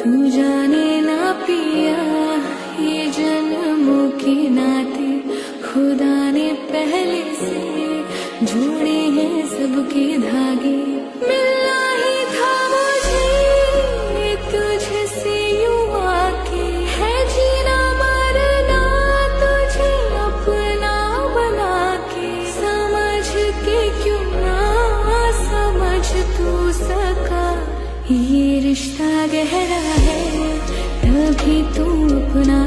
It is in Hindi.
तू जाने ना पिया, ये जन्मों के नाते खुदा ने पहले से जोड़े हैं सबके धागे। मिलना ही था मुझे तुझसे यूं आके, है जीना मरना तुझे अपना बना के। समझ के क्यों ना समझ तू सका, ये रिश्ता गहरा है तभी तू अपना